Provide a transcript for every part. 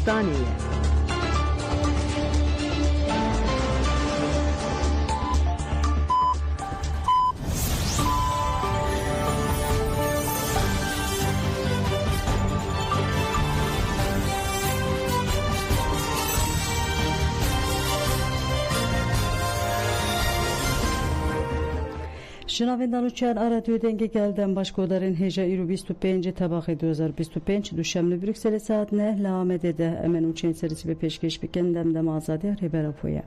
Kurdistaniye. Şinavendan uçan radyo denge gelden başkoların heja iru 25 tabak 2025 düşemli Brüksel saatine lahamedede emen uçan serisi ve peşkeş bikendem de azade reberapoya.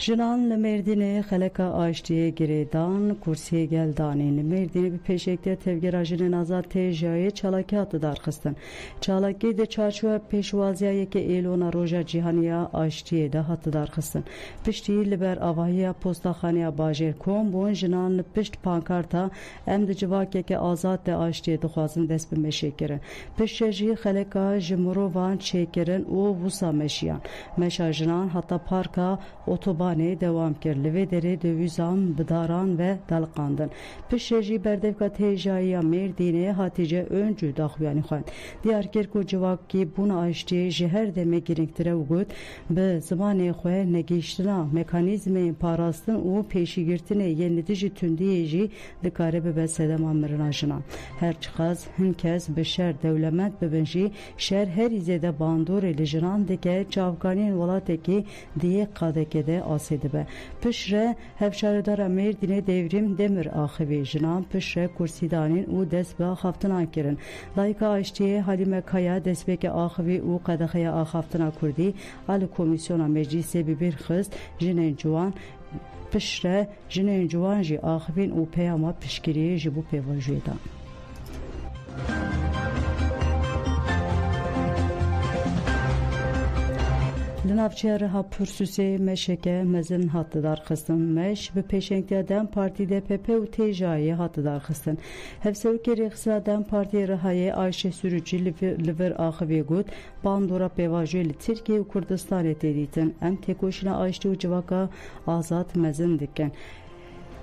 Jinan Merdine xeleka aştiye giredan kursiye geldanin Merdine bir peşekte tevgerajının azat tejayı çalaki hattı darxıstan. Çalaki de çarşıva peşvaziya yeke elona roja cihaniya aştiye de hattı darxıstan. Pişti liber avahiya postaxaniya bajer kom bon jinan pişt pankarta em de civak yeke azat de aştiye duxazın desp meşekirin. Pişeji xeleka jimrovan çekirin o vusa meşiyan. Meşa jinan hatta parka otoban devam kirli ve dere dövüzam bıdaran ve dalqandın. Pişeji berdevka tejaya Merdine Hatice öncü daxuyani xan. Diyar kirku civak ki buna aştiye jiher deme giriktire ugut be zamanı xoy negiştina mekanizmi parastın o peşigirtine yenitici tündiyeji dikare be besedem amrınajına. Her çıkaz hünkez beşer devlemet bebenji şer her izede bandur elijinan deke çavkanin volateki diye kadekede asedibe. Pişre hevşaredara Merdine devrim demir ahivi jinan pişre kursidanin u desbe haftınan kirin. Layıka aştiye Halime Kaya desbeke ahivi u kadakaya ahaftına kurdi. Ali komisyona meclise bir xist jinen juan pişre jinen juan ji ahivin u peyama pişkiriye jibu pevajuydan. Linavçer ha pürsüse meşeke mezin hattıdar kısın meş ve peşenklerden partide PP u tejayı hattıdar kısın. Hevsevke reksradan partiye rahaye Ayşe Sürücü liver ahivi gud bandora pevajeli Türkiye u Kurdistan eteditin em tekoşuna Ayşe u civaka azat mezin dikken.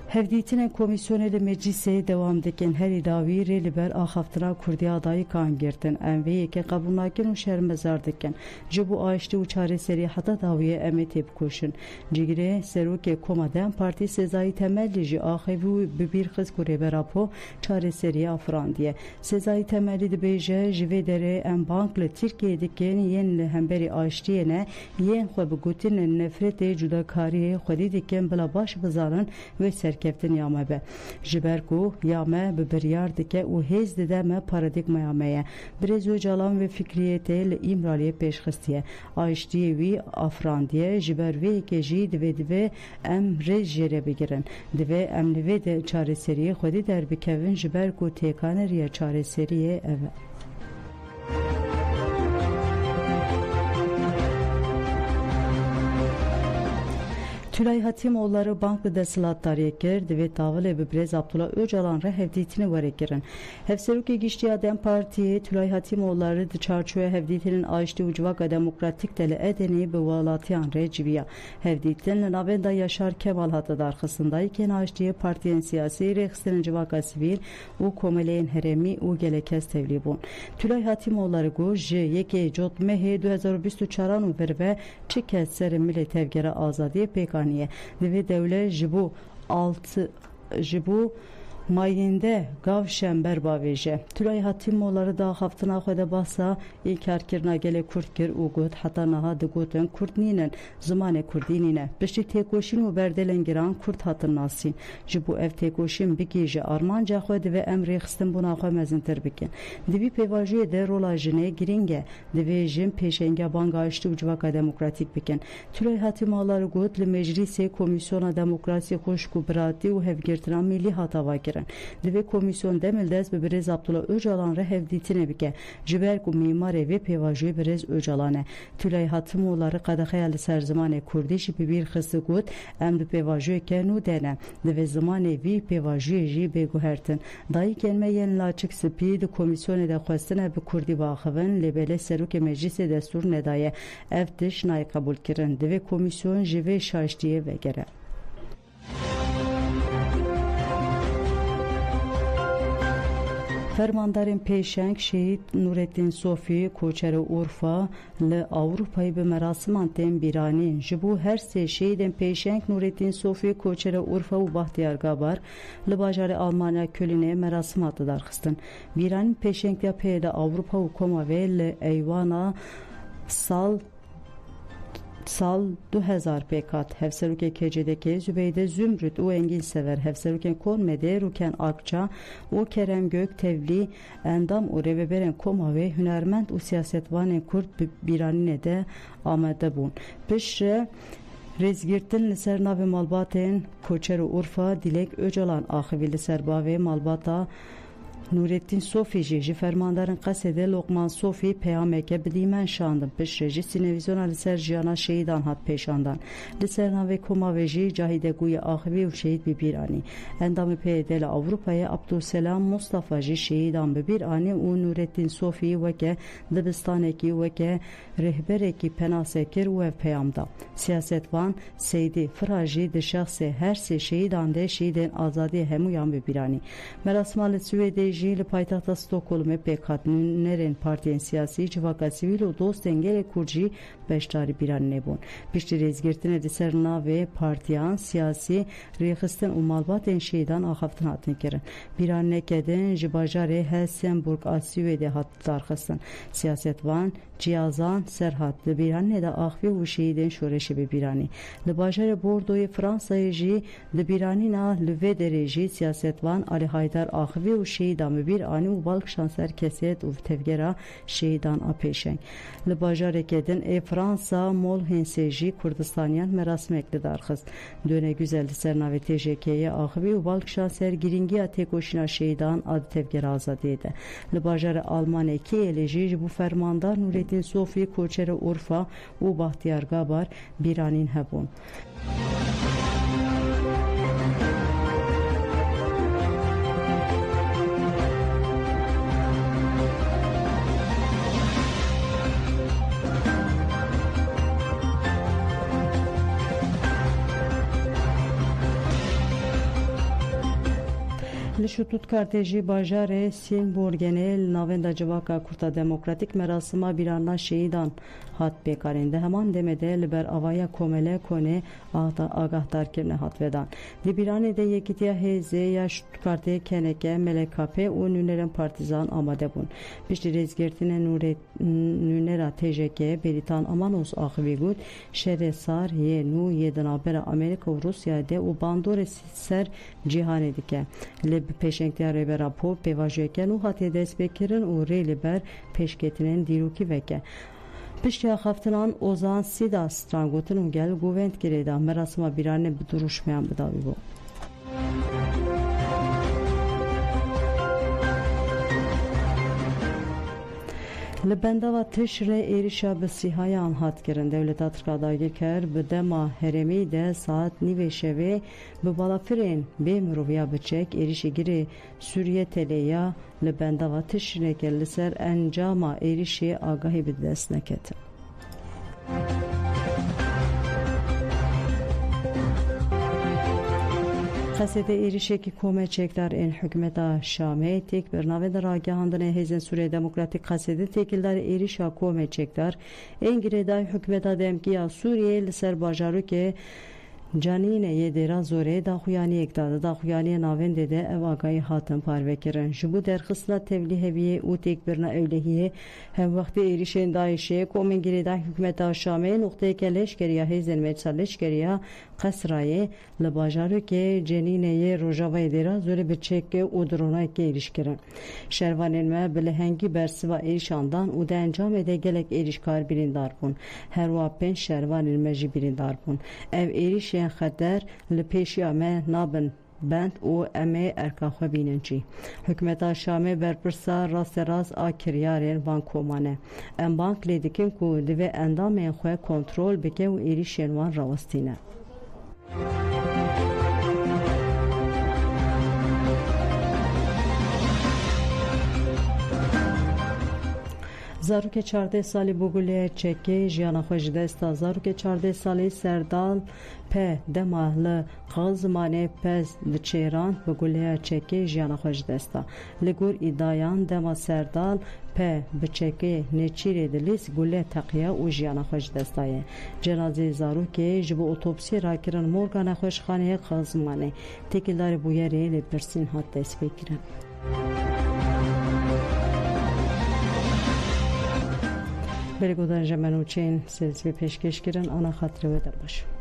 Hevditine komisyoneli meclise devam diken her idavi reliber ahaftıra kurdi adayı kan girtin. Enveyeke kabulnakin u şermezar diken. Jibu aşti u çareseri hata daviye emetip koşun. Cigire seruke komaden parti sezai temellici ahivu bir kız kurebe rapo çareseri afran diye. Sezai temelli de beje jivedere en bankle Türkiye diken yenli hemberi aştiyene yen xwe bigutin nefrete cudakariye xwedi diken bila baş bizanın ve keftin yamabe. Jiberku yame bibiryar dike u hez dideme paradigma yameye. Brez Öcalan ve fikriyete le İmraliye peşxistiye. Ayştiye vi afran diye jiber ve keji dive emre jere begirin. Dive emlive de çareseriye xwedi derbikevin jiberku tekaneriye çareseriye eve. Tülay Hatimoğulları banklı desilatlar yekirdi ve tavile bibrez Abdullah Öcalan hevditini var ekirin. Hevseruki giştiya Dem Partiye Tülay Hatimoğulları çarçuya hevditinin açtı ucvaka demokratik dele edeni be valatiyan reciviya. Hevditin navenda Yaşar Kemal hattı darxısındayken açtığı partiyen siyasi reksinin civaka sivil u komeleyin heremi u gelekez tevlibun. Tülay Hatimoğulları goj yeke jot mehe 2024 anu verve çikez seri millet evgere azadiye pekan ve devlet jibu mayinde gavşen berbaveje. Tülay Hatimoğulları da haftına xwede basa ilk herkirna gele Kurtkir ugut hatta naha digotun Kurtninen zumane Kurdinine. Pişti tekoşin u berdelengiran Kurt hatın nasin. Jibu ev tekoşin bikije Armanca xwede ve emri xistin buna xwe mezintir bikin. Divi pevajuye de rola jine giringe divi jin peşenge banga açtı ucvaka demokratik bikin. Tülay Hatimoğulları gut li meclise komisyona demokrasi hoşku brati u hevgirtiran milli hatava kirin. Dive komisyon demildes be Brez Abdullah Öcalan hevditine bike. Jiberku mimare ve pevajuye Brez Öcalan'e. Tülay Hatimoğulları kadakayali serzimane Kurdiş bir xısı gut em de pevajuye kenu dene. Dive zamane vi pevajuye ji beguhertin. Dayı kelme yen laçık spi de komisyonu de xwestine be Kurdi baxıvın lebele seruke meclise destur nedaye ev diş nay kabul kirin. Dive komisyon jive şaştiye vegere. Fermandarên pêşeng şehîd Nurettin Sofî koçera Urfa li Avrupayê bi merasiman tên bîranîn. Ji bo her sê şehîdên pêşeng Nurettin Sofî koçera Urfa û Bahtiyar Gabar li bajarê Almanya Kölnê merasim hat darxistin. Bîranîn pêşengiya peyê de Avrupa û koma wê li Eywana Sal 2000 pekat hevserûkê KCDK Zübeyde Zümrüt û Engin Sever hevserûkên Kormedê Rûken Akça û Kerem Gök Tevlî endam û rêveberên koma wê hunermend û siyasetvanên Kurd bi bîranînê de amade bûn. Piştre rêzgirtin li ser navê malbatên koçer û Urfa Dilek Öcalan axivî li ser bavê malbata Nurettin Sofî jî ji fermandarên Qesedê Lokman Sofî peyameke bi dîmen şandin. Piştre jî sînevizyona li ser jiyana şehîdan hat pêşandan. Li ser navê koma wê jî Cahîde Gûyê axivî û şehîd bi bîranî. Endamê peyê de li Avrupayê Abdulselam Mustafa jî şehîdan bi bîranî û Nurettin Sofî weke dibistanekî weke rehberekî penasekir û ev peyamda. Siyasetvan Seydî Fira jî di şexsê her sê şehîdan de şehîdên azadiyê hemûyan bi bîranî. Merasima li Swêdê jî li paytexta Stockholmê pêkhat nûnerên partiyên siyasî, civaka sivîl û dostên gelê Kurd jî beşdarî bîranînê bûn. Piştî rêzgirtinê di ser navê partiyan siyasî rêxistin û malbatên şehîdan axaftin hatin kirin. Bîranîneke din ji bajarê Helsinburg a Swêdê hat darxistin. Siyasetvan Ciyazan Serhat li bîranînê de axivî û şehîdên şoreşê bi bîranî. Li bajarê Bordoyê Fransayê jî di bîranîna li vê derê jî siyasetvan Ali Haydar axivî û şehîdan bi bîranî û balkişan ser kesiyet û tevgera şehîdan a pêşeng. Li bajareke din ê Fransa Molhensê jî Kurdistaniyan merasimek li darxist. Döne güzel li ser navê TJK'ye axivî û balkişan ser giringiya têkoşîna şehîdan a tevgera azadiyê de. Li bajarê Almanyê Kievê jî ji bo fermandar Nurettin Sofî koçera Urfa û Bahtiyar Gabar bîranîn hebûn. Li Stuttgartê jî bajarê Silborgenê li navenda civaka Kurda Demokratîk merasima bîrana şehîdan hat pêkarîn. Di heman demê de li ber avaya Komele Konê agahdar hat vedan. Di bîranê de Yekîtiya Hêzê ya Stuttgartê Keneke, MLKP û nûnerên partîzan amade bûn. Piştî rêzgirtinê nûnera TJK Beritan Amanos axivî got şerê sar yê nû yê di navbera Amerîka û Rusyayê de û bandorê ser cîhanê dike. Li pêşengiya rêbera Pop pêvajiyeke nû hatiye destpêkirin û rê li ber pêşketinên dîrokî veke. Piştî axaftinan Ozan Sîda strangotin û gel Govendgirê de merasima bîranî bi duruşmeyan bidawî bû. Li bendava tişre êrişa bi sîhayan hat kirin. Dewleta Tirkiye dagir kir bi dema herêmî de saat nîvê şevê bi balafirên bê miroviya biçek êrişê girê Sûriye Telêya li bendava tişreke li ser encama êrişê agahî bi dest neketin. Qesedê êrişekî komeçekdar ên hikûmeta Şamê têk bir navê de ragihandinê Hêzên Sûriya Demokratîk Qesedê têkildarê êrişa komeçekdar ên girêdayî hikûmeta demkiya Sûriyê li ser bajarokê Canîneyê dêra zorê daxuyaniyek da daxuyaniya navendê de ev agahî hatin parvekirin. Ji bo derxistina tevlîheviyê û têkbirina ewlehiyê hemwextê êrişên Daişê komên girêdayî hikûmeta Şamê noxteyeke leşkeriya Hêzên Meclisa Leşkeriya Qesrayê li bajarokê Canîneyê Rojavayê dêra zorê bi çekê û dronayekê êriş kirin. Şervanên me bi lehengî bersiva êrişandan û di encamê de gelek êrişkar birîndar bûn. Herwa 5 şervanên me jî birîndar bûn. Ev êrişên xeter li pêşiya me nabin bend û em ê erka xwe bînin jî. Hikûmeta Şamê berpirsa rasterast a kiryarên van komane. Em bank lê dikin ku divê endamên xwe kontrol bike û êrişên wan rawestîne. Zarok 14 سالی بگوله چکی جیانا خوش دستا زارok 14 سالی سردال په دمه قازمانه پس دچیران بگوله چکی جیانا خوش دستا لگور ایدایان دما سردال په بچکی نچیره دلیس گوله تقیه و جیانا خوش دستایه جنازه زاروک جبو اوتوپسی را کرن مورگان خوش خانه قازمانه تکیلدار بویری لپرسین هات دست بگیرن بله گودن جمعنوچین سلسله پیشکش کرن آنا خاطر و در باشه